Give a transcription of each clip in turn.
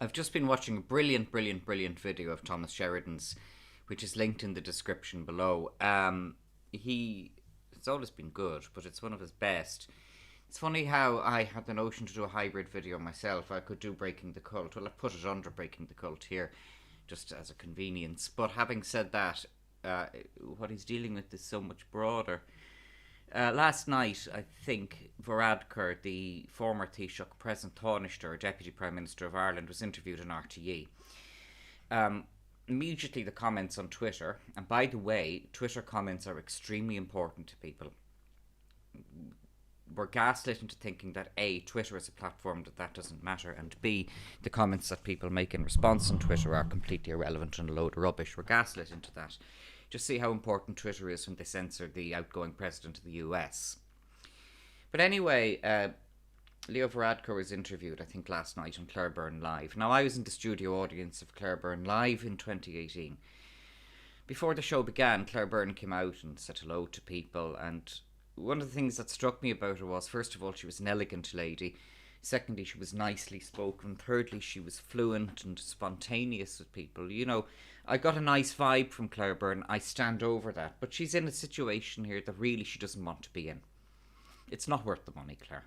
I've just been watching a brilliant, brilliant, brilliant video of Thomas Sheridan's, which is linked in the description below. He It's always been good, but it's one of his best. It's funny how I had the notion to do a hybrid video myself. I could do Breaking the Cult. Well, I've put it under Breaking the Cult here, just as a convenience. But having said that, what he's dealing with is so much broader. Last night, I think Varadkar, the former Taoiseach, present Tánaiste, Deputy Prime Minister of Ireland, was interviewed on RTE. Immediately the comments on Twitter, and by the way, Twitter comments are extremely important to people. We're gaslit into thinking that A, Twitter is a platform that doesn't matter, and B, the comments that people make in response on Twitter are completely irrelevant and a load of rubbish. We're gaslit into that. Just see how important Twitter is when they censor the outgoing president of the US. But anyway, Leo Varadkar was interviewed, I think, last night on Claire Byrne Live. Now, I was in the studio audience of Claire Byrne Live in 2018. Before the show began, Claire Byrne came out and said hello to people, and one of the things that struck me about her was, first of all, she was an elegant lady. Secondly, she was nicely spoken. Thirdly, she was fluent and spontaneous with people. You know, I got a nice vibe from Claire Byrne. I stand over that. But she's in a situation here that really she doesn't want to be in. It's not worth the money, Claire.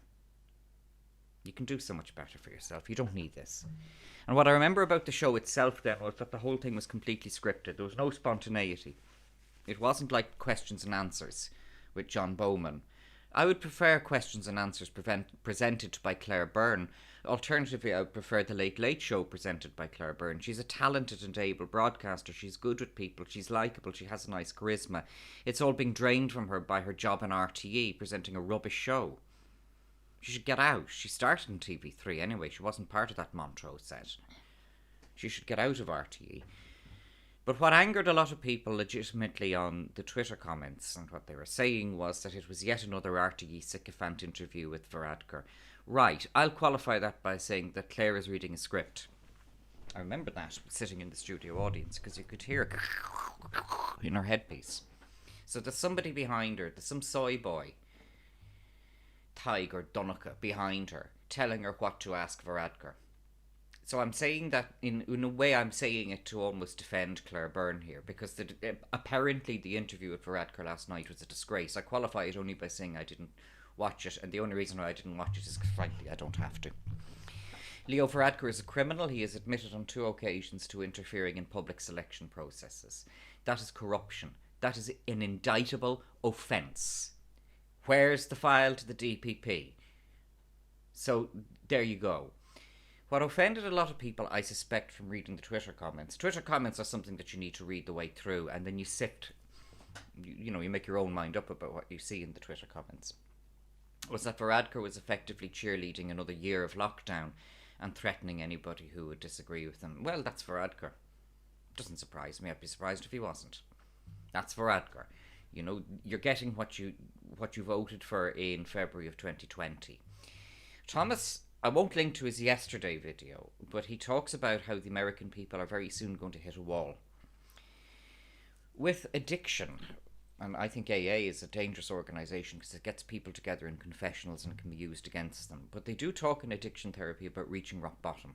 You can do so much better for yourself. You don't need this. And what I remember about the show itself then was that the whole thing was completely scripted. There was no spontaneity. It wasn't like questions and answers with John Bowman. I would prefer questions and answers presented by Claire Byrne. Alternatively, I would prefer the Late Late Show presented by Claire Byrne. She's a talented and able broadcaster. She's good with people. She's likeable. She has a nice charisma. It's all being drained from her by her job in RTE, presenting a rubbish show. She should get out. She started in TV3 anyway. She wasn't part of that Montrose set. She should get out of RTE. But what angered a lot of people legitimately on the Twitter comments and what they were saying was that it was yet another RTE sycophant interview with Varadkar. Right, I'll qualify that by saying that Claire is reading a script. I remember that, sitting in the studio audience, because you could hear it in her headpiece. So there's somebody behind her, there's some soy boy, Tig or Donica, behind her, telling her what to ask Varadkar. So I'm saying that, in a way, I'm saying it to almost defend Claire Byrne here, because apparently the interview with Varadkar last night was a disgrace. I qualify it only by saying I didn't watch it, and the only reason why I didn't watch it is because, frankly, I don't have to. Leo Varadkar is a criminal. He is admitted on 2 occasions to interfering in public selection processes. That is corruption. That is an indictable offence. Where's the file to the DPP? So, there you go. What offended a lot of people, I suspect, from reading the Twitter comments. Twitter comments are something that you need to read the way through, and then you sift, you make your own mind up about what you see in the Twitter comments. Was that Varadkar was effectively cheerleading another year of lockdown and threatening anybody who would disagree with him. Well, that's Varadkar. Doesn't surprise me. I'd be surprised if he wasn't. That's Varadkar. You're getting what you voted for in February of 2020. Thomas, I won't link to his yesterday video, but he talks about how the American people are very soon going to hit a wall. With addiction, and I think AA is a dangerous organisation because it gets people together in confessionals and it can be used against them, but they do talk in addiction therapy about reaching rock bottom.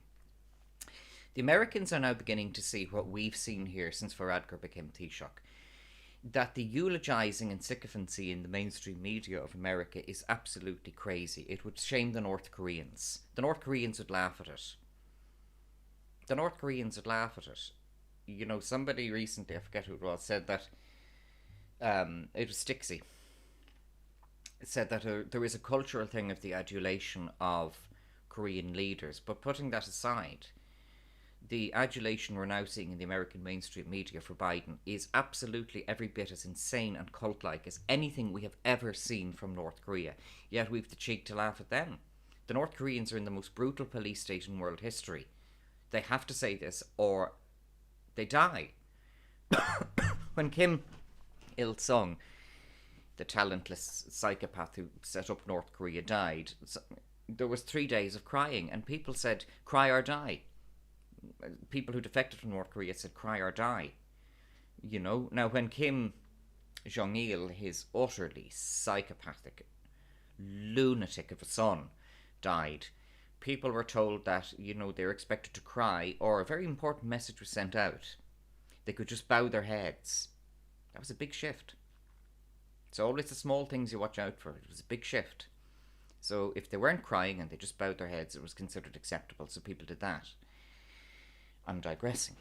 The Americans are now beginning to see what we've seen here since Varadkar became Taoiseach, that the eulogising and sycophancy in the mainstream media of America is absolutely crazy. It would shame the North Koreans. The North Koreans would laugh at it. The North Koreans would laugh at it. Somebody recently, I forget who it was, said that it was Stixie. It said that there is a cultural thing of the adulation of Korean leaders, but putting that aside, the adulation we're now seeing in the American mainstream media for Biden is absolutely every bit as insane and cult-like as anything we have ever seen from North Korea. Yet we've the cheek to laugh at them. The North Koreans are in the most brutal police state in world history. They have to say this or they die. When Kim Il-sung, the talentless psychopath who set up North Korea, died, there was 3 days of crying, and people said, cry or die. People who defected from North Korea said, cry or die. Now when Kim Jong-il, his utterly psychopathic lunatic of a son, died, people were told that, they were expected to cry, or a very important message was sent out. They could just bow their heads. That was a big shift. It's always the small things you watch out for. It was a big shift. So if they weren't crying and they just bowed their heads, it was considered acceptable. So people did that. I'm digressing.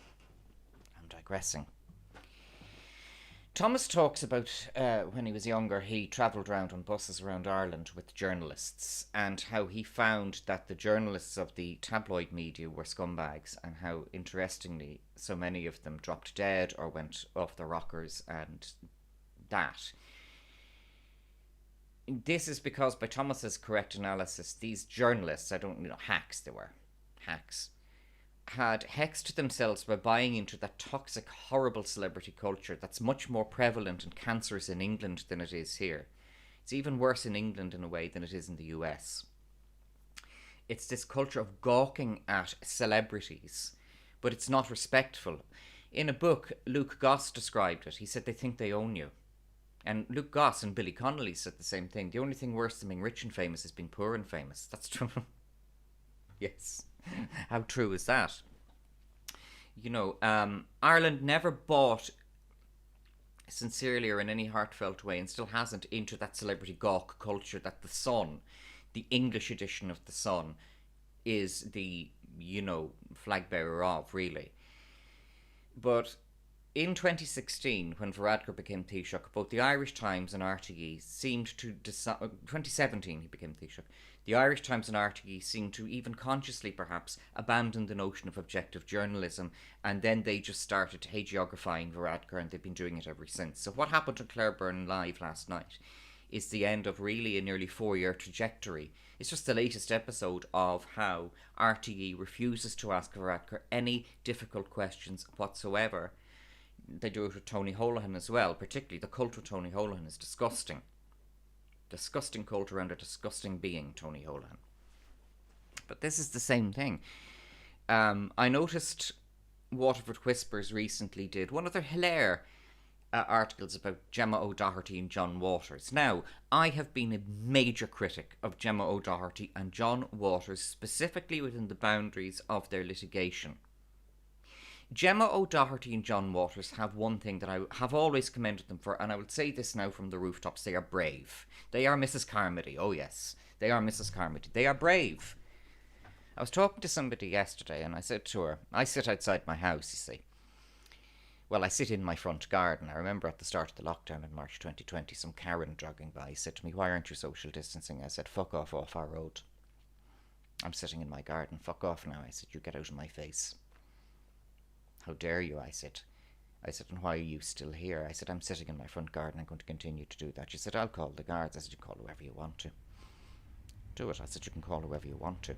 Thomas talks about when he was younger, he travelled around on buses around Ireland with journalists, and how he found that the journalists of the tabloid media were scumbags, and how, interestingly, so many of them dropped dead or went off the rockers, and that. This is because, by Thomas's correct analysis, these journalists, hacks they were, hacks, had hexed themselves by buying into that toxic, horrible celebrity culture that's much more prevalent and cancerous in England than it is here. It's even worse in England in a way than it is in the US. It's this culture of gawking at celebrities, but it's not respectful. In a book, Luke Goss described it. He said they think they own you. And Luke Goss and Billy Connolly said the same thing. The only thing worse than being rich and famous is being poor and famous. That's true. Yes. How true is that? Ireland never bought sincerely or in any heartfelt way, and still hasn't, into that celebrity gawk culture that the Sun, the English edition of the Sun, is the, flag bearer of, really. But in 2016, when Varadkar became Taoiseach, both the Irish Times and RTE seemed to decide... 2017 he became Taoiseach. The Irish Times and RTE seemed to, even consciously perhaps, abandon the notion of objective journalism, and then they just started hagiographing Varadkar, and they've been doing it ever since. So what happened to Claire Byrne Live last night is the end of really a nearly 4-year trajectory. It's just the latest episode of how RTE refuses to ask Varadkar any difficult questions whatsoever. They do it with Tony Holohan as well. Particularly the cult of Tony Holohan is disgusting. Disgusting cult around a disgusting being, Tony Holohan. But this is the same thing. I noticed Waterford Whispers recently did one of their hilarious articles about Gemma O'Doherty and John Waters. Now, I have been a major critic of Gemma O'Doherty and John Waters, specifically within the boundaries of their litigation. Gemma O'Doherty and John Waters have one thing that I have always commended them for, and I will say this now from the rooftops: they are brave. They are Mrs. Carmody. Oh yes, they are Mrs. Carmody. They are brave. I was talking to somebody yesterday, and I said to her, I sit outside my house, you see. Well, I sit in my front garden. I remember at the start of the lockdown in March 2020, some Karen jogging by said to me, "Why aren't you social distancing?" I said, "Fuck off our road. I'm sitting in my garden. Fuck off now." I said, "You get out of my face." "How dare you?" I said, "And why are you still here?" I said, "I'm sitting in my front garden. I'm going to continue to do that." She said, "I'll call the guards." I said, "You call whoever you want to. Do it." I said, "You can call whoever you want to."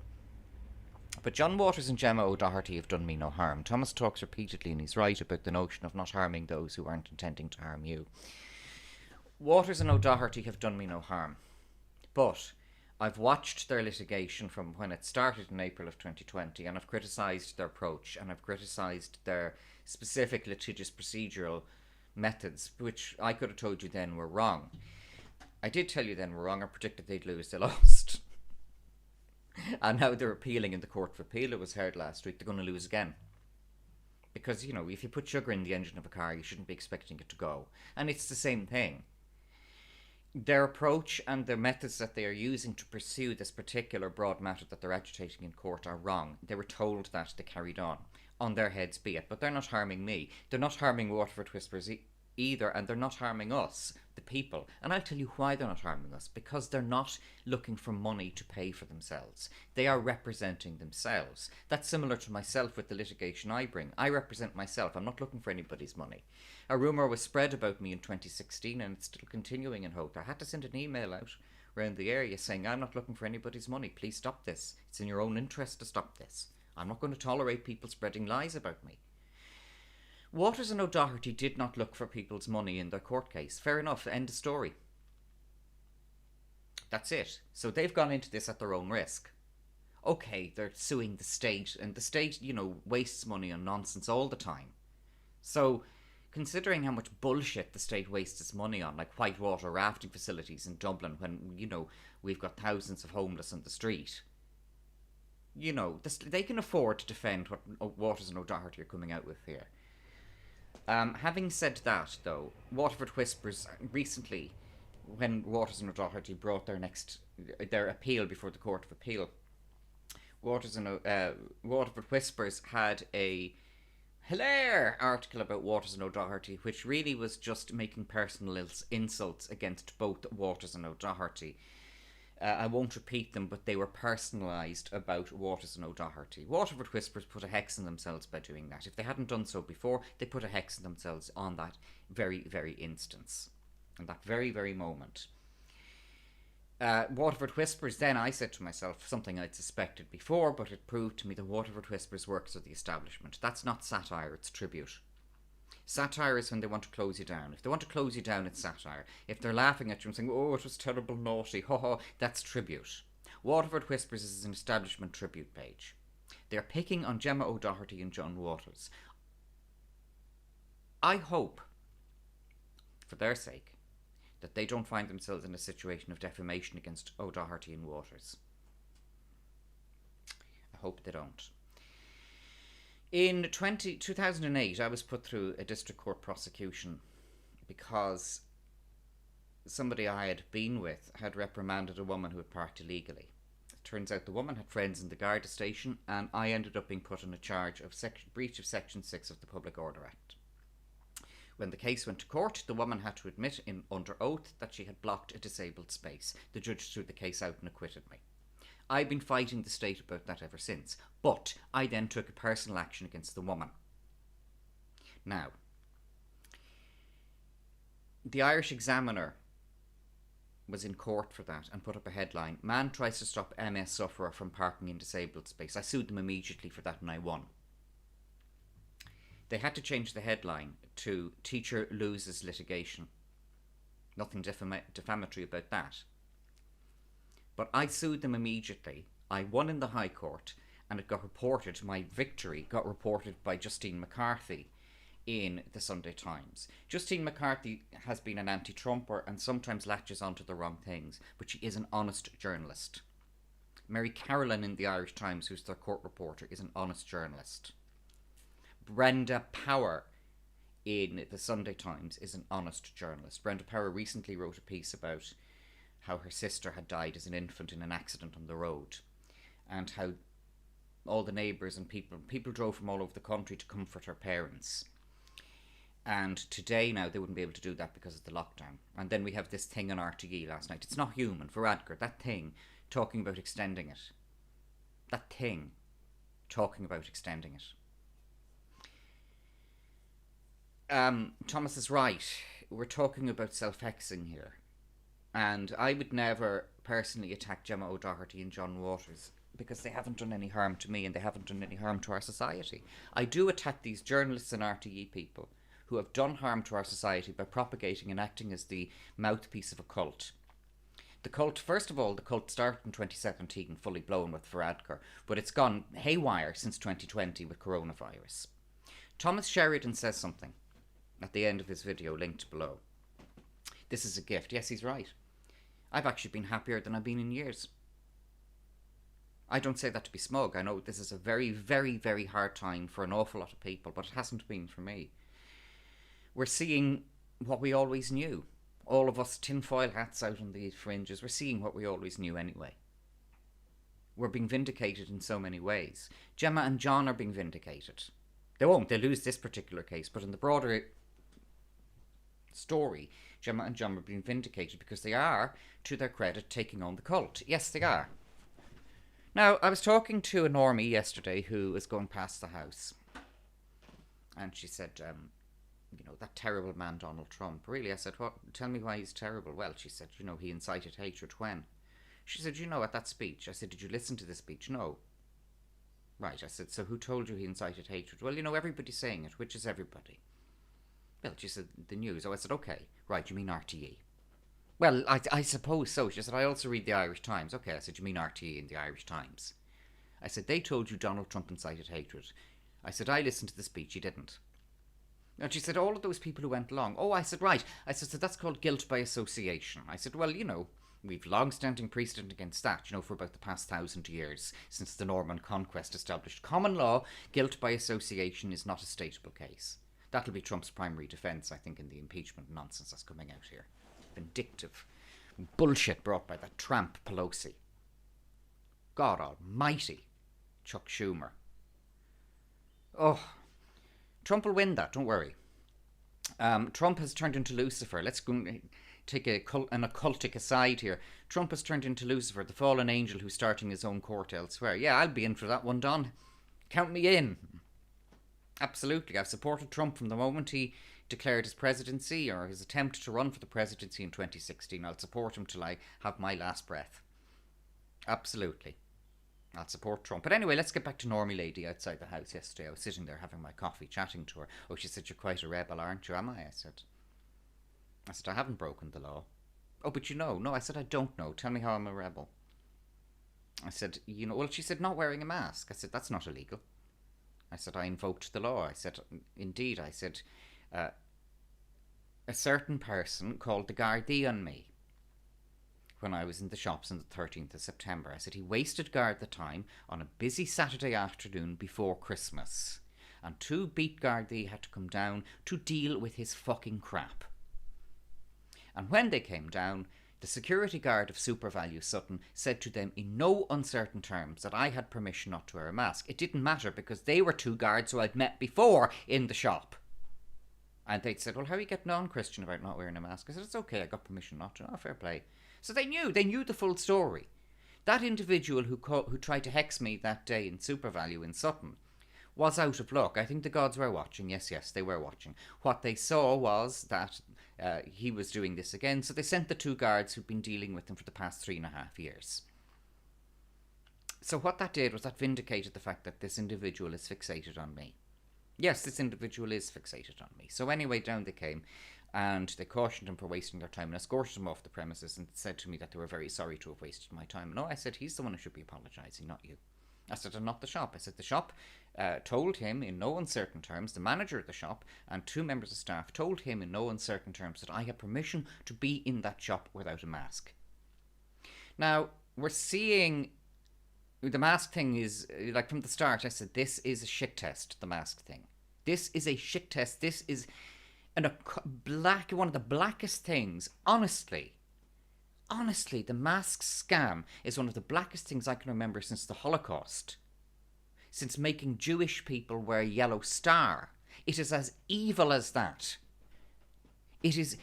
But John Waters and Gemma O'Doherty have done me no harm. Thomas talks repeatedly, and he's right, about the notion of not harming those who aren't intending to harm you. Waters and O'Doherty have done me no harm. But I've watched their litigation from when it started in April of 2020, and I've criticised their approach, and I've criticised their specific litigious procedural methods, which I could have told you then were wrong. I did tell you then were wrong. I predicted they'd lose. They lost. And now they're appealing in the Court of Appeal. It was heard last week. They're going to lose again. Because, if you put sugar in the engine of a car, you shouldn't be expecting it to go. And it's the same thing. Their approach and the methods that they are using to pursue this particular broad matter that they're agitating in court are wrong. They were told that, they carried on. On their heads be it. But they're not harming me. They're not harming Waterford Whispers either, and they're not harming us, the people. And I'll tell you why they're not harming us. Because they're not looking for money to pay for themselves. They are representing themselves. That's similar to myself with the litigation I bring. I represent myself. I'm not looking for anybody's money. A rumour was spread about me in 2016, and it's still continuing in Hope. I had to send an email out around the area saying, "I'm not looking for anybody's money. Please stop this. It's in your own interest to stop this. I'm not going to tolerate people spreading lies about me." Waters and O'Doherty did not look for people's money in their court case. Fair enough, end of story. That's it. So they've gone into this at their own risk. Okay, they're suing the state, and the state, wastes money on nonsense all the time. So, considering how much bullshit the state wastes its money on, like whitewater rafting facilities in Dublin, when, we've got thousands of homeless on the street. they can afford to defend what Waters and O'Doherty are coming out with here. Having said that, though, Waterford Whispers recently, when Waters and O'Doherty brought their appeal before the Court of Appeal, Waterford Whispers had a hilarious article about Waters and O'Doherty, which really was just making personal insults against both Waters and O'Doherty. I won't repeat them, but they were personalised about Waters and O'Doherty. Waterford Whispers put a hex on themselves by doing that. If they hadn't done so before, they put a hex on themselves on that very, very instance. And that very, very moment. Waterford Whispers, then I said to myself, something I'd suspected before, but it proved to me that Waterford Whispers works with the establishment. That's not satire, it's tribute. Satire is when they want to close you down. If they want to close you down, it's satire. If they're laughing at you and saying, oh, it was terrible, naughty, ho ho, that's tribute. Waterford Whispers is an establishment tribute page. They're picking on Gemma O'Doherty and John Waters. I hope, for their sake, that they don't find themselves in a situation of defamation against O'Doherty and Waters. I hope they don't. In 2008, I was put through a district court prosecution because somebody I had been with had reprimanded a woman who had parked illegally. It turns out the woman had friends in the Garda station, and I ended up being put on a charge of breach of Section 6 of the Public Order Act. When the case went to court, the woman had to admit under oath that she had blocked a disabled space. The judge threw the case out and acquitted me. I've been fighting the state about that ever since, but I then took a personal action against the woman. Now, the Irish Examiner was in court for that and put up a headline, "Man tries to stop MS sufferer from parking in disabled space." I sued them immediately for that and I won. They had to change the headline to "Teacher loses litigation." Nothing defamatory about that. But I sued them immediately. I won in the High Court, and it got reported, my victory got reported by Justine McCarthy in the Sunday Times. Justine McCarthy has been an anti-Trumper and sometimes latches onto the wrong things, but she is an honest journalist. Mary Carolyn in the Irish Times, who's their court reporter, is an honest journalist. Brenda Power in the Sunday Times is an honest journalist. Brenda Power recently wrote a piece about how her sister had died as an infant in an accident on the road, and how all the neighbours and people drove from all over the country to comfort her parents. And today now they wouldn't be able to do that because of the lockdown. And then we have this thing on RTE last night. It's not human. Varadkar, that thing, talking about extending it. That thing, talking about extending it. Thomas is right. We're talking about self-hexing here. And I would never personally attack Gemma O'Doherty and John Waters because they haven't done any harm to me and they haven't done any harm to our society. I do attack these journalists and RTE people who have done harm to our society by propagating and acting as the mouthpiece of a cult. The cult, first of all, the cult started in 2017, fully blown with Varadkar, but it's gone haywire since 2020 with coronavirus. Thomas Sheridan says something at the end of his video, linked below. This is a gift. Yes, he's right. I've actually been happier than I've been in years. I don't say that to be smug. I know this is a very, very, very hard time for an awful lot of people, but it hasn't been for me. We're seeing what we always knew. All of us tinfoil hats out on the fringes, we're seeing what we always knew anyway. We're being vindicated in so many ways. Gemma and John are being vindicated. They won't. They lose this particular case, but in the broader story, Gemma and John are being vindicated because they are, to their credit, taking on the cult. Yes, they are. Now, I was talking to a normie yesterday who was going past the house, and she said, that terrible man Donald Trump. Really? I said, what? Tell me why he's terrible. Well, she said, he incited hatred when? She said, at that speech. I said, did you listen to the speech? No. Right, I said, so who told you he incited hatred? Well, everybody's saying it. Which is everybody? Well, she said, the news. Oh, I said, okay. Right, you mean RTE? Well, I suppose so. She said, I also read the Irish Times. Okay, I said, you mean RTE and the Irish Times? I said, they told you Donald Trump incited hatred. I said, I listened to the speech. He didn't. And she said, all of those people who went along. Oh, I said, right. I said, so that's called guilt by association. I said, well, We've long-standing precedent against that, for about the past 1,000 years, since the Norman conquest established common law, guilt by association is not a stateable case. That'll be Trump's primary defence, I think, in the impeachment nonsense that's coming out here. Vindictive bullshit brought by that tramp Pelosi. God almighty. Chuck Schumer. Oh, Trump will win that, don't worry. Trump has turned into Lucifer. Let's go take an occultic aside here. Trump has turned into Lucifer, the fallen angel who's starting his own court elsewhere. Yeah, I'll be in for that one, Don. Count me in. Absolutely. I've supported Trump from the moment he declared his presidency, or his attempt to run for the presidency in 2016. I'll support him till I have my last breath. Absolutely. I'll support Trump. But anyway, let's get back to Normie Lady outside the house yesterday. I was sitting there having my coffee, chatting to her. Oh, she said, "You're quite a rebel, aren't you?" Am I? I said, "I haven't broken the law." "Oh, but you know." "No," I said, "I don't know. Tell me how I'm a rebel." I said, well, she said, "Not wearing a mask." I said, "That's not illegal." I said, "I invoked the law." I said, "Indeed." I said, a certain person called the Gardaí on me when I was in the shops on the 13th of September. I said, he wasted guard the time on a busy Saturday afternoon before Christmas. And 2 beat Gardaí had to come down to deal with his fucking crap. And when they came down, the security guard of SuperValu Sutton said to them in no uncertain terms that I had permission not to wear a mask. It didn't matter because they were 2 guards who I'd met before in the shop. And they'd said, "Well, how are you getting on, Christian, about not wearing a mask?" I said, "It's okay, I got permission not to." "Oh, fair play." So they knew the full story. That individual who tried to hex me that day in SuperValu in Sutton was out of luck. I think the gods were watching. Yes, they were watching. What they saw was that he was doing this again, so they sent the 2 guards who'd been dealing with him for the past 3.5 years. So what that did was that vindicated the fact that this individual is fixated on me. Yes, this individual is fixated on me. So anyway, down they came, and they cautioned him for wasting their time and escorted him off the premises and said to me that they were very sorry to have wasted my time. No, I said, he's the one who should be apologising, not you. I said, and not the shop. I said, the shop told him in no uncertain terms, the manager of the shop and 2 members of staff told him in no uncertain terms that I had permission to be in that shop without a mask. Now, we're seeing the mask thing is, like from the start, I said, this is a shit test, the mask thing. This is a shit test. This is one of the blackest things, honestly, the mask scam is one of the blackest things I can remember since the Holocaust. Since making Jewish people wear a yellow star. It is as evil as that. It is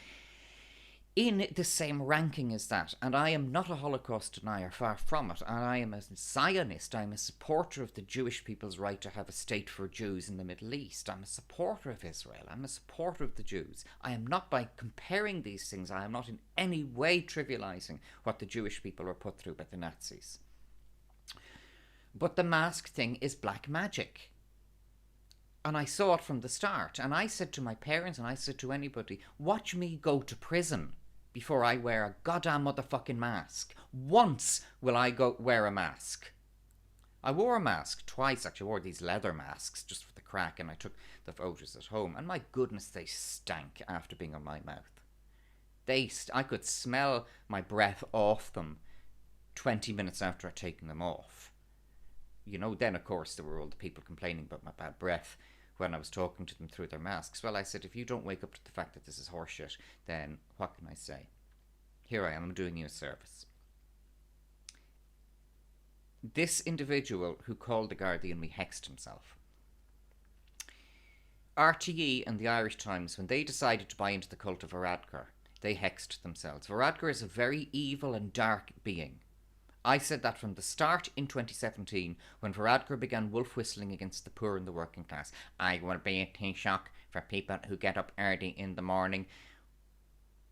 in the same ranking as that. And I am not a Holocaust denier, far from it. And I am a Zionist. I'm a supporter of the Jewish people's right to have a state for Jews in the Middle East. I'm a supporter of Israel. I'm a supporter of the Jews. I am not, by comparing these things, I am not in any way trivializing what the Jewish people were put through by the Nazis. But the mask thing is black magic. And I saw it from the start. And I said to my parents, and I said to anybody, watch me go to prison before I wear a goddamn motherfucking mask. Once will I go wear a mask. I wore a mask twice, actually. I wore these leather masks just for the crack, and I took the photos at home. And my goodness, they stank after being on my mouth. I could smell my breath off them 20 minutes after I'd taken them off. Then of course there were all the people complaining about my bad breath when I was talking to them through their masks. Well, I said, if you don't wake up to the fact that this is horseshit, then what can I say? Here I am, I'm doing you a service. This individual who called the Gardaí and me hexed himself. RTE and the Irish Times, when they decided to buy into the cult of Varadkar, they hexed themselves. Varadkar is a very evil and dark being. I said that from the start in 2017 when Varadkar began wolf whistling against the poor and the working class. I will be a Taoiseach for people who get up early in the morning.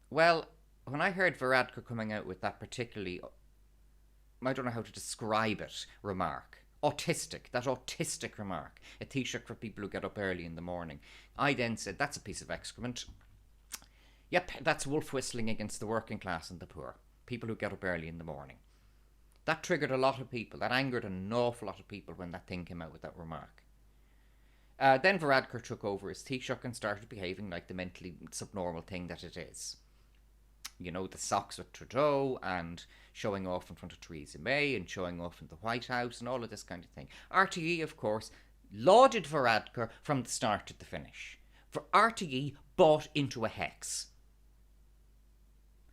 Well, when I heard Varadkar coming out with that particularly, I don't know how to describe it, remark, that autistic remark, a Taoiseach for people who get up early in the morning, I then said, that's a piece of excrement. Yep, that's wolf whistling against the working class and the poor, people who get up early in the morning. That triggered a lot of people. That angered an awful lot of people when that thing came out with that remark. Then Varadkar took over as Taoiseach and started behaving like the mentally subnormal thing that it is. You know, the socks with Trudeau and showing off in front of Theresa May and showing off in the White House and all of this kind of thing. RTE, of course, lauded Varadkar from the start to the finish. For RTE bought into a hex.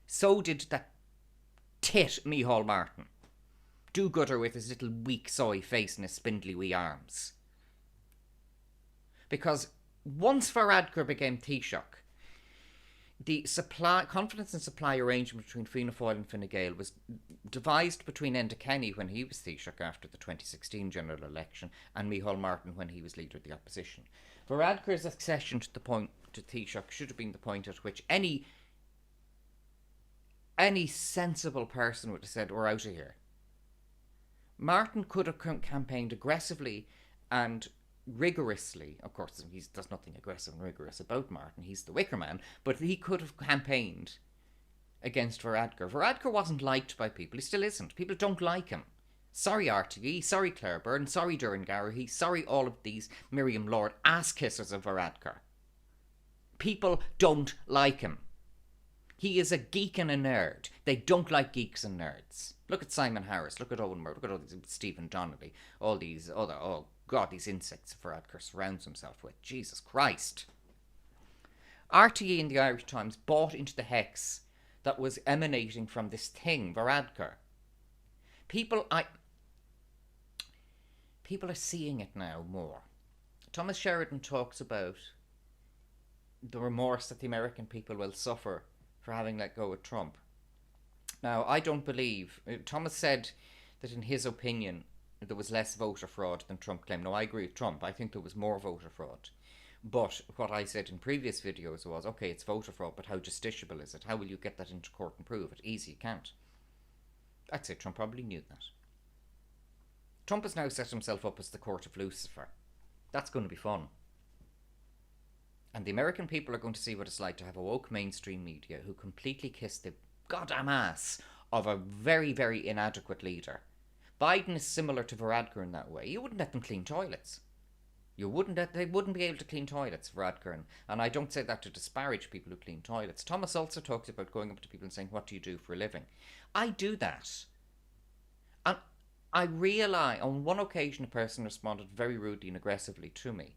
So did that tit Micheál Martin. Do-gooder with his little weak soy face and his spindly wee arms. Because once Varadkar became Taoiseach, the confidence and supply arrangement between Fianna Fáil and Fine Gael was devised between Enda Kenny when he was Taoiseach after the 2016 general election and Micheál Martin when he was leader of the opposition. Varadkar's accession to Taoiseach should have been the point at which any sensible person would have said, we're out of here. Martin could have campaigned aggressively and rigorously. Of course, there's nothing aggressive and rigorous about Martin. He's the wicker man. But he could have campaigned against Varadkar. Varadkar wasn't liked by people. He still isn't. People don't like him. Sorry RTE, sorry Claire Byrne, sorry Doireann Garrihy, sorry all of these Miriam Lord ass-kissers of Varadkar. People don't like him. He is a geek and a nerd. They don't like geeks and nerds. Look at Simon Harris, look at Owen Murray, look at all these, Stephen Donnelly, all these other, oh God, these insects Varadkar surrounds himself with. Jesus Christ. RTE and the Irish Times bought into the hex that was emanating from this thing, Varadkar. People are seeing it now more. Thomas Sheridan talks about the remorse that the American people will suffer for having let go of Trump. Now, I don't believe... Thomas said that in his opinion there was less voter fraud than Trump claimed. No, I agree with Trump. I think there was more voter fraud. But what I said in previous videos was, okay, it's voter fraud, but how justiciable is it? How will you get that into court and prove it? Easy, you can't. I'd say Trump probably knew that. Trump has now set himself up as the court of Lucifer. That's going to be fun. And the American people are going to see what it's like to have a woke mainstream media who completely kiss the goddamn ass of a very, very inadequate leader. Biden is similar to Varadkar in that way. You wouldn't let them clean toilets. They wouldn't be able to clean toilets, Varadkar. And I don't say that to disparage people who clean toilets. Thomas also talks about going up to people and saying, what do you do for a living? I do that. And I realise, on one occasion a person responded very rudely and aggressively to me.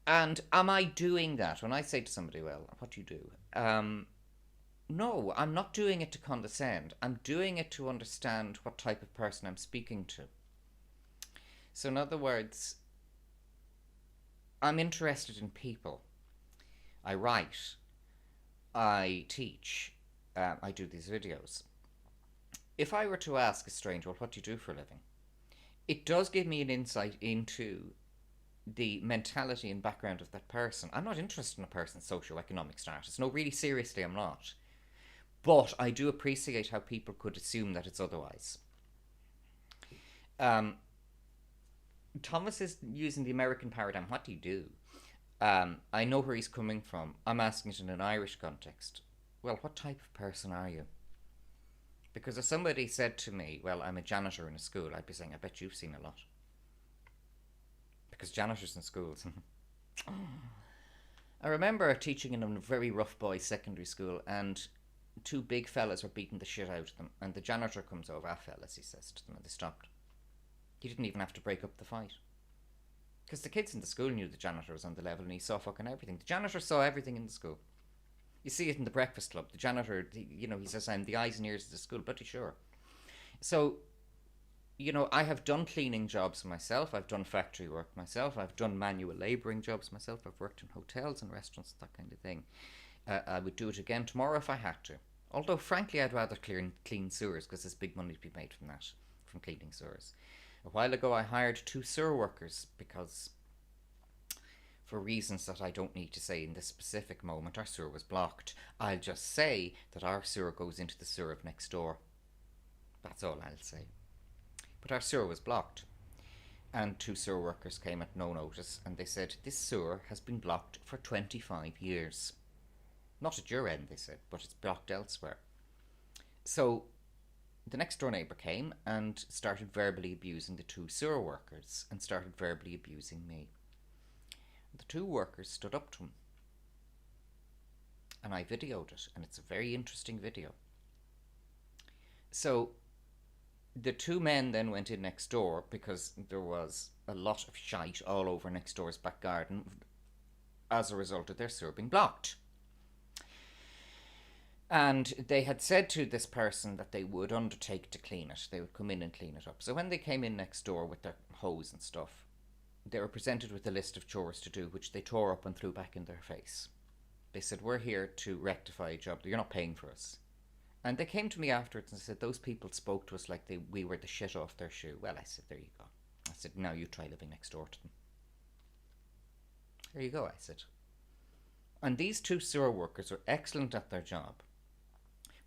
And am I doing that? When I say to somebody, well, what do you do? No, I'm not doing it to condescend. I'm doing it to understand what type of person I'm speaking to. So in other words, I'm interested in people. I write. I teach. I do these videos. If I were to ask a stranger, well, what do you do for a living? It does give me an insight into the mentality and background of that person. I'm not interested in a person's socioeconomic status. No, really seriously, I'm not. But I do appreciate how people could assume that it's otherwise. Thomas is using the American paradigm. What do you do? I know where he's coming from. I'm asking it in an Irish context. Well, what type of person are you? Because if somebody said to me, well, I'm a janitor in a school, I'd be saying, I bet you've seen a lot. Because janitors in schools. I remember teaching in a very rough boys' secondary school, and two big fellas were beating the shit out of them, and the janitor comes over, fellas, he says to them, and they stopped. He didn't even have to break up the fight. Because the kids in the school knew the janitor was on the level, and he saw fucking everything. The janitor saw everything in the school. You see it in the breakfast club. The janitor, he says, I'm the eyes and ears of the school, bloody sure. So, I have done cleaning jobs myself. I've done factory work myself. I've done manual labouring jobs myself. I've worked in hotels and restaurants, that kind of thing. I would do it again tomorrow if I had to. Although, frankly, I'd rather clean sewers, because there's big money to be made from that, from cleaning sewers. A while ago, I hired 2 sewer workers because, for reasons that I don't need to say in this specific moment, our sewer was blocked. I'll just say that our sewer goes into the sewer of next door. That's all I'll say. But our sewer was blocked. And 2 sewer workers came at no notice, and they said, this sewer has been blocked for 25 years. Not at your end, they said, but it's blocked elsewhere. So the next door neighbour came and started verbally abusing the 2 sewer workers and started verbally abusing me. The 2 workers stood up to him and I videoed it, and it's a very interesting video. So the two men then went in next door because there was a lot of shite all over next door's back garden as a result of their sewer being blocked. And they had said to this person that they would undertake to clean it. They would come in and clean it up. So when they came in next door with their hose and stuff, they were presented with a list of chores to do, which they tore up and threw back in their face. They said, we're here to rectify a job. You're not paying for us. And they came to me afterwards and said, those people spoke to us like we were the shit off their shoe. Well, I said, there you go. I said, now you try living next door to them. There you go, I said. And these two sewer workers were excellent at their job,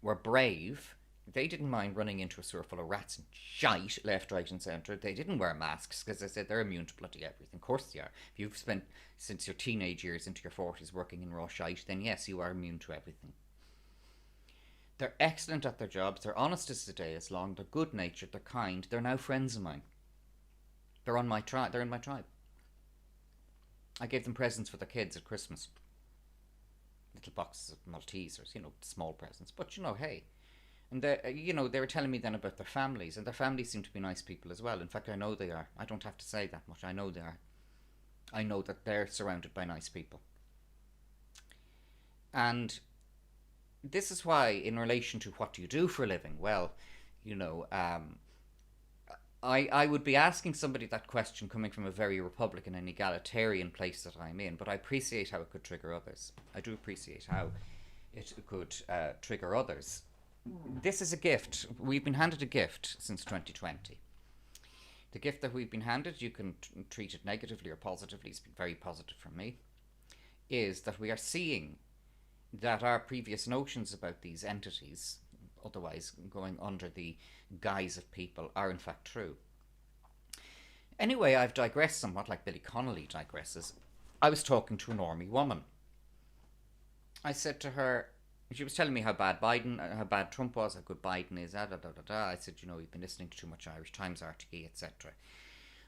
were brave. They didn't mind running into a sewer full of rats and shite left, right and centre. They didn't wear masks because I said they're immune to bloody everything. Of course they are. If you've spent since your teenage years into your 40s working in raw shite, then yes, you are immune to everything. They're excellent at their jobs. They're honest as the day is long. They're good-natured. They're kind. They're now friends of mine. They're on my tribe. They're in my tribe. I gave them presents for their kids at Christmas. Little boxes of Maltesers, small presents. But, hey. And, they were telling me then about their families. And their families seem to be nice people as well. In fact, I know they are. I don't have to say that much. I know they are. I know that they're surrounded by nice people. And this is why, in relation to what do you do for a living, well, I would be asking somebody that question coming from a very Republican and egalitarian place that I'm in, but I appreciate how it could trigger others. I do appreciate how it could trigger others. This is a gift. We've been handed a gift since 2020. The gift that we've been handed, you can treat it negatively or positively, it's been very positive for me, is that we are seeing that our previous notions about these entities, otherwise going under the guise of people, are in fact true. Anyway, I've digressed somewhat, like Billy Connolly digresses. I was talking to a normie woman. I said to her, she was telling me how bad Trump was, how good Biden is, I said, you've been listening to too much Irish Times, RTE, etc.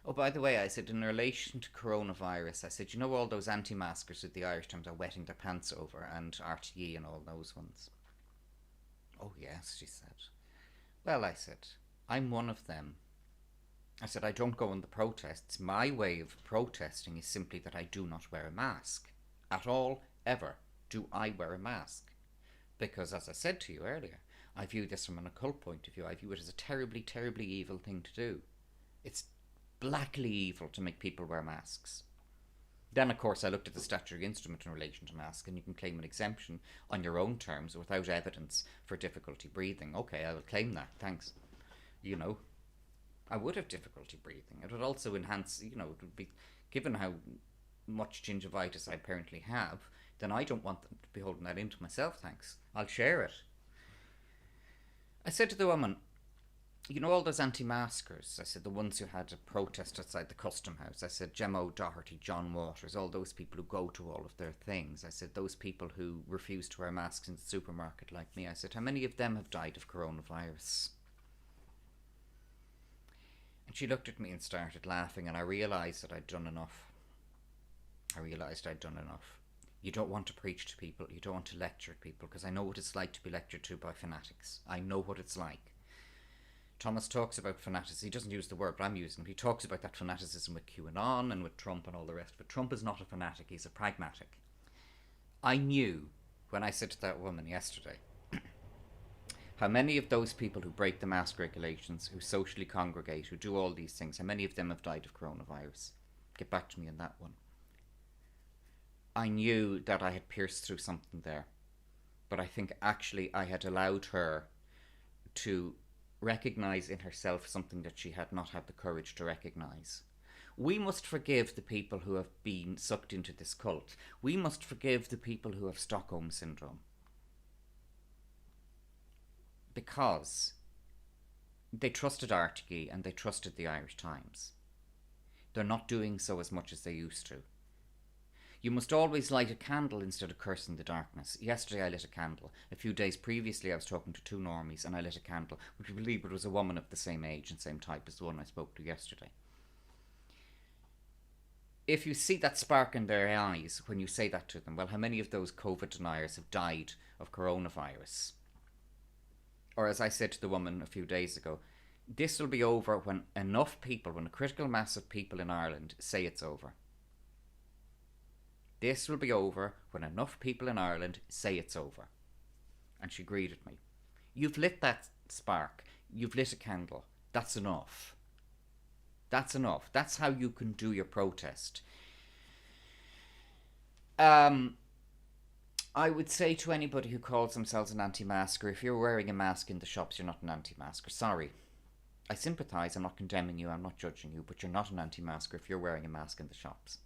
Oh, by the way, I said, in relation to coronavirus, I said, all those anti-maskers that the Irish Times are wetting their pants over, and RTE and all those ones. Oh, yes, she said. Well, I said, I'm one of them. I said, I don't go on the protests. My way of protesting is simply that I do not wear a mask. At all, ever, do I wear a mask. Because, as I said to you earlier, I view this from an occult point of view. I view it as a terribly, terribly evil thing to do. It's blackly evil to make people wear masks. Then, of course, I looked at the statutory instrument in relation to masks, and you can claim an exemption on your own terms without evidence for difficulty breathing. Okay, I will claim that, thanks. I would have difficulty breathing. It would also enhance, it would be, given how much gingivitis I apparently have, then I don't want them to be holding that into myself, thanks. I'll share it. I said to the woman, all those anti-maskers, I said, the ones who had a protest outside the Custom House, I said, Gemma O'Doherty, John Waters, all those people who go to all of their things, I said, those people who refuse to wear masks in the supermarket like me, I said, how many of them have died of coronavirus? And she looked at me and started laughing, and I realised that I'd done enough. You don't want to preach to people, you don't want to lecture people, because I know what it's like to be lectured to by fanatics. I know what it's like. Thomas talks about fanaticism. He doesn't use the word, but I'm using it. He talks about that fanaticism with QAnon and with Trump and all the rest. But Trump is not a fanatic. He's a pragmatic. I knew when I said to that woman yesterday how many of those people who break the mask regulations, who socially congregate, who do all these things, how many of them have died of coronavirus. Get back to me on that one. I knew that I had pierced through something there. But I think actually I had allowed her to recognise in herself something that she had not had the courage to recognise. We must forgive the people who have been sucked into this cult. We must forgive the people who have Stockholm Syndrome. Because they trusted RTE and they trusted the Irish Times. They're not doing so as much as they used to. You must always light a candle instead of cursing the darkness. Yesterday I lit a candle. A few days previously I was talking to two normies and I lit a candle. Would you believe it was a woman of the same age and same type as the one I spoke to yesterday? if you see that spark in their eyes when you say that to them, well, how many of those COVID deniers have died of coronavirus? Or as I said to the woman a few days ago, this will be over when enough people, when a critical mass of people in Ireland say it's over. This will be over when enough people in Ireland say it's over. And she greeted me. You've lit that spark. You've lit a candle. That's enough. That's enough. That's how you can do your protest. I would say to anybody who calls themselves an anti-masker, if you're wearing a mask in the shops, you're not an anti-masker. Sorry. I sympathise. I'm not condemning you. I'm not judging you. But you're not an anti-masker if you're wearing a mask in the shops.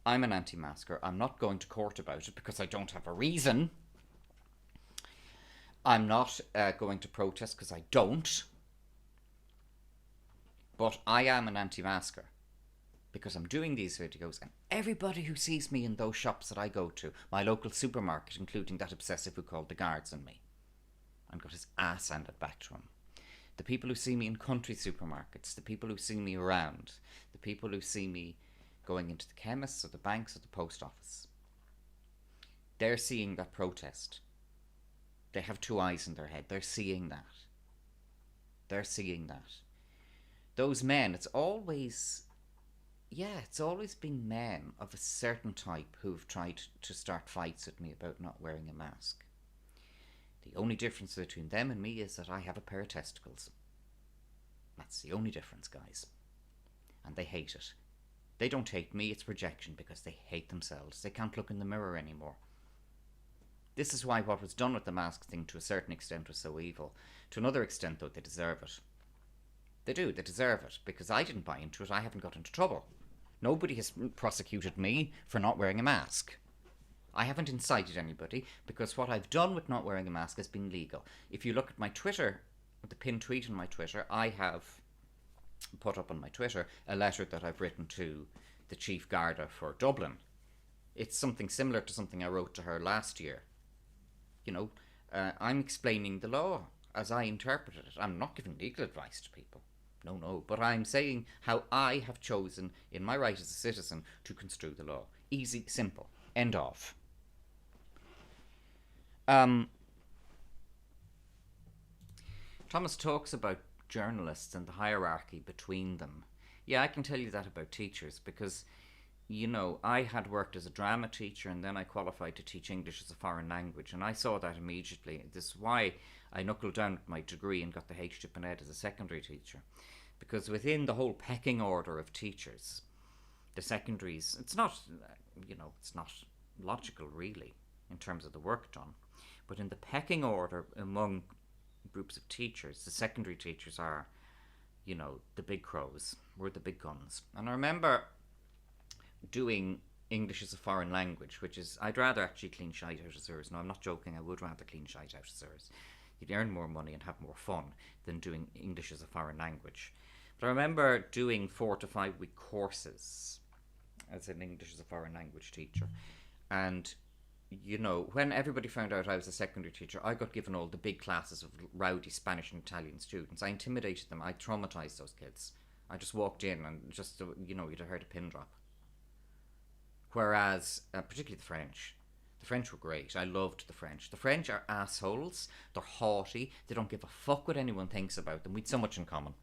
I'm an anti-masker. I'm not going to court about it because I don't have a reason. I'm not going to protest because I don't. But I am an anti-masker because I'm doing these videos, and everybody who sees me in those shops that I go to, my local supermarket, including that obsessive who called the guards on me and got his ass handed back to him, the people who see me in country supermarkets, the people who see me around, the people who see me going into the chemists or the banks or the post office, they're seeing that protest. They have two eyes in their head. They're seeing that. They're seeing that. Those men, it's always been men of a certain type who've tried to start fights with me about not wearing a mask. The only difference between them and me is that I have a pair of testicles. That's the only difference, guys. And they hate it. They don't hate me, it's projection, because they hate themselves. They can't look in the mirror anymore. This is why what was done with the mask thing to a certain extent was so evil. To another extent, though, they deserve it. They do, they deserve it, because I didn't buy into it, I haven't got into trouble. Nobody has prosecuted me for not wearing a mask. I haven't incited anybody, because what I've done with not wearing a mask has been legal. If you look at my Twitter, the pinned tweet on my Twitter, I have put up on my Twitter a letter that I've written to the Chief Garda for Dublin. It's something similar to something I wrote to her last year. You know, I'm explaining the law as I interpreted it. I'm not giving legal advice to people. No. But I'm saying how I have chosen, in my right as a citizen, to construe the law. Easy, simple. End of. Thomas talks about journalists and the hierarchy between them. Yeah, I can tell you that about teachers because, you know, I had worked as a drama teacher and then I qualified to teach English as a foreign language, and I saw that immediately. This is why I knuckled down with my degree and got the H.Dip and Ed as a secondary teacher, because within the whole pecking order of teachers, the secondaries, it's not, it's not logical really in terms of the work done, but in the pecking order among groups of teachers, the secondary teachers are, the big crows. We're the big guns. And I remember doing English as a foreign language, which is, I'd rather actually clean shite out of SIRS. No, I'm not joking, I would rather clean shite out of SIRS. You'd earn more money and have more fun than doing English as a foreign language. But I remember doing 4 to 5 week courses as an English as a foreign language teacher. And, when everybody found out I was a secondary teacher, I got given all the big classes of rowdy Spanish and Italian students. I intimidated them. I traumatized those kids. I just walked in and just, you'd have heard a pin drop. Whereas, particularly the French were great. I loved the French. The French are assholes. They're haughty. They don't give a fuck what anyone thinks about them. We'd so much in common.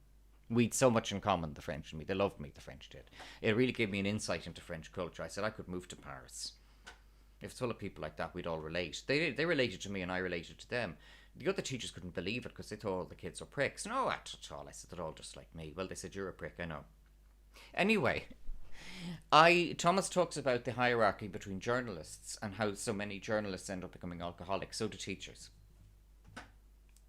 The French and me. They loved me, the French did. It really gave me an insight into French culture. I said I could move to Paris. If it's full of people like that, we'd all relate. They related to me and I related to them. The other teachers couldn't believe it because they thought all the kids were pricks. No, not at all. I said, they're all just like me. Well, they said, you're a prick, I know. Anyway, Thomas talks about the hierarchy between journalists and how so many journalists end up becoming alcoholics. So do teachers.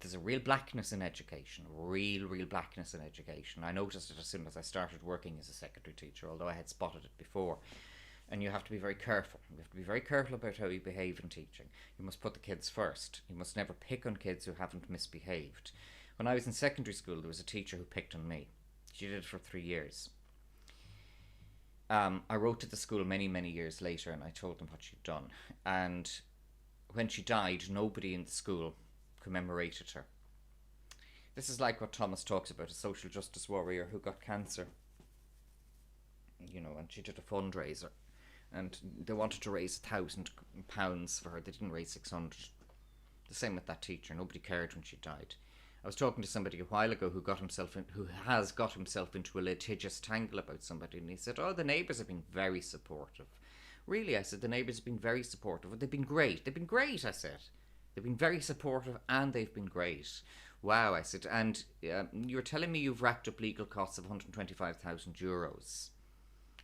There's a real blackness in education. Real blackness in education. I noticed it as soon as I started working as a secondary teacher, although I had spotted it before. And you have to be very careful. You have to be very careful about how you behave in teaching. You must put the kids first. You must never pick on kids who haven't misbehaved. When I was in secondary school, there was a teacher who picked on me. She did it for 3 years. I wrote to the school many years later and I told them what she'd done. And when she died, nobody in the school commemorated her. This is like what Thomas talks about, a social justice warrior who got cancer. and she did a fundraiser, and they wanted to raise £1,000 for her. They didn't raise 600. The same with that teacher. Nobody cared when she died. I was talking to somebody a while ago who has got himself into a litigious tangle about somebody, and he said, "Oh, the neighbours have been very supportive." Really, I said, the neighbours have been very supportive. They've been great. They've been great, I said. They've been very supportive, and they've been great. Wow, I said. And you were telling me you've racked up legal costs of €125,000.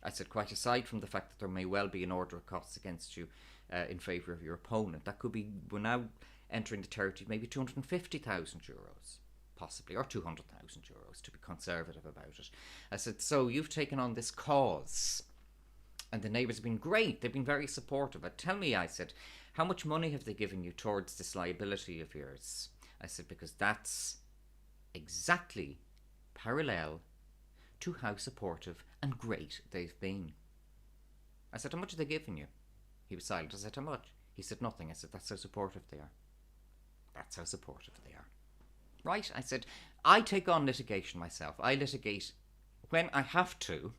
I said, quite aside from the fact that there may well be an order of costs against you in favour of your opponent, that could be, we're now entering the territory of maybe €250,000, possibly, or €200,000 to be conservative about it. I said, so you've taken on this cause, and the neighbours have been great. They've been very supportive. But tell me, I said, how much money have they given you towards this liability of yours? I said, because that's exactly parallel to how supportive and great they've been. I said, how much have they given you? He was silent. I said, how much? He said, nothing. I said, that's how supportive they are. That's how supportive they are. Right? I said, I take on litigation myself. I litigate when I have to,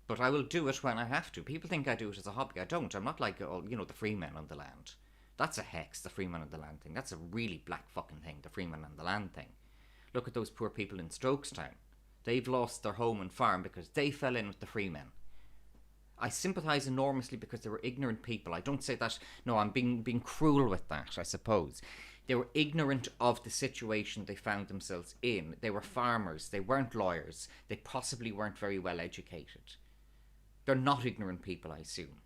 but I will do it when I have to. People think I do it as a hobby. I don't. I'm not like, the free men on the land. That's a hex, the free men on the land thing. That's a really black fucking thing, the free men on the land thing. Look at those poor people in Strokestown. They've lost their home and farm because they fell in with the free men. I sympathise enormously because they were ignorant people. I don't say that, no, I'm being cruel with that, I suppose. They were ignorant of the situation they found themselves in. They were farmers. They weren't lawyers. They possibly weren't very well educated. They're not ignorant people, I assume,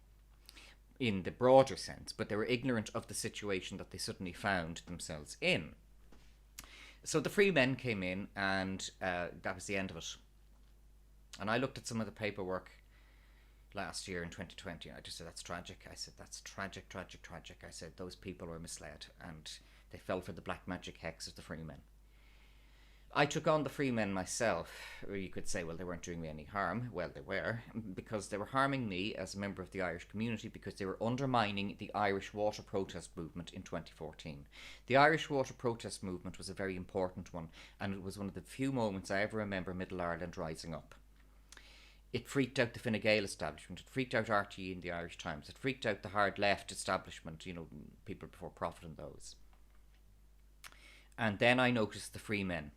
in the broader sense, but they were ignorant of the situation that they suddenly found themselves in. So the free men came in, and that was the end of it. And I looked at some of the paperwork last year in 2020, and I just said, that's tragic. I said, that's tragic, tragic, tragic. I said, those people were misled, and they fell for the black magic hex of the free men. I took on the free men myself. You could say, well, they weren't doing me any harm. Well, they were, because they were harming me as a member of the Irish community, because they were undermining the Irish water protest movement in 2014. The Irish water protest movement was a very important one, and it was one of the few moments I ever remember Middle Ireland rising up. It freaked out the Fine Gael establishment. It freaked out RTE and the Irish Times. It freaked out the hard left establishment, people before profit and those. And then I noticed the free men.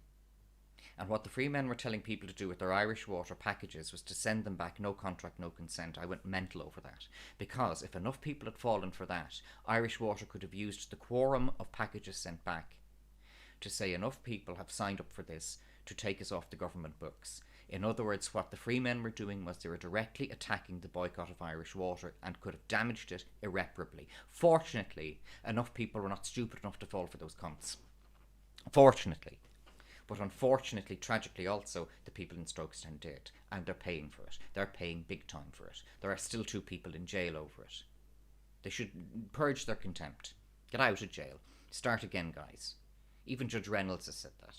And what the free men were telling people to do with their Irish water packages was to send them back, no contract, no consent. I went mental over that. Because if enough people had fallen for that, Irish Water could have used the quorum of packages sent back to say enough people have signed up for this to take us off the government books. In other words, what the free men were doing was they were directly attacking the boycott of Irish water and could have damaged it irreparably. Fortunately, enough people were not stupid enough to fall for those cunts. Fortunately. But unfortunately, tragically also, the people in Strokestown did. And they're paying for it. They're paying big time for it. There are still 2 people in jail over it. They should purge their contempt. Get out of jail. Start again, guys. Even Judge Reynolds has said that.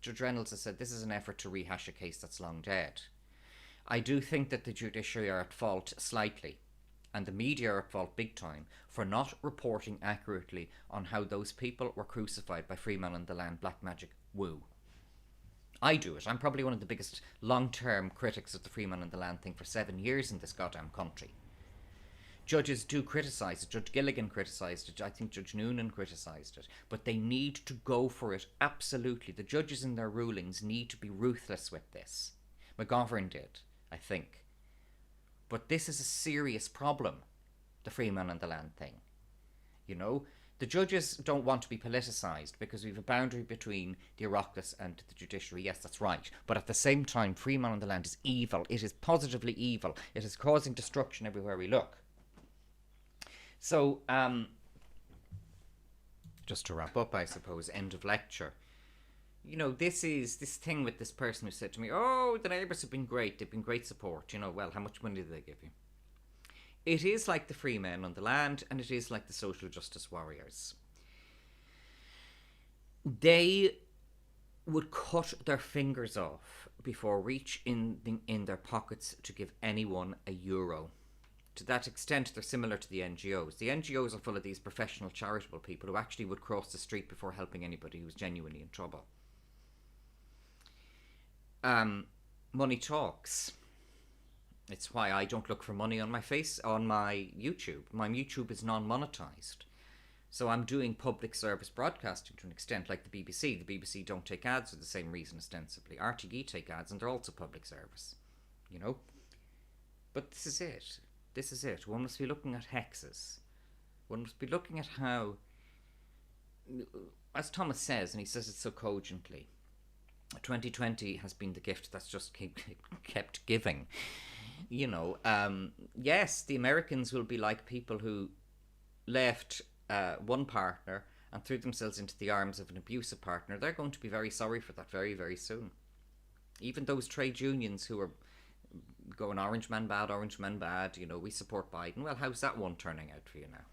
Judge Reynolds has said this is an effort to rehash a case that's long dead. I do think that the judiciary are at fault slightly, and the media are at fault big time, for not reporting accurately on how those people were crucified by free men on the land black magic woo. I do it. I'm probably one of the biggest long-term critics of the free men on the land thing for 7 years in this goddamn country. Judges do criticise it. Judge Gilligan criticised it. I think Judge Noonan criticised it. But they need to go for it, absolutely. The judges in their rulings need to be ruthless with this. McGovern did, I think. But this is a serious problem, the free man on the land thing. The judges don't want to be politicised because we have a boundary between the Oireachtas and the judiciary. Yes, that's right. But at the same time, free man on the land is evil. It is positively evil. It is causing destruction everywhere we look. So, just to wrap up, I suppose, end of lecture. This thing with this person who said to me, oh, the neighbours have been great. They've been great support. Well, how much money did they give you? It is like the free men on the land, and it is like the social justice warriors. They would cut their fingers off before reach in their pockets to give anyone €1. To that extent, they're similar to the NGOs. The NGOs are full of these professional charitable people who actually would cross the street before helping anybody who's genuinely in trouble. Money talks. It's why I don't look for money on my YouTube. My YouTube is non-monetized. So I'm doing public service broadcasting to an extent, like the BBC. The BBC don't take ads for the same reason, ostensibly. RTE take ads, and they're also public service, you know. But this is it. This is it. One must be looking at hexes. One must be looking at how, as Thomas says, and he says it so cogently, 2020 has been the gift that's just kept giving. You know, yes, the Americans will be like people who left one partner and threw themselves into the arms of an abusive partner. They're going to be very sorry for that very, very soon. Even those trade unions who are going orange man bad, you know, we support Biden. Well, how's that one turning out for you now?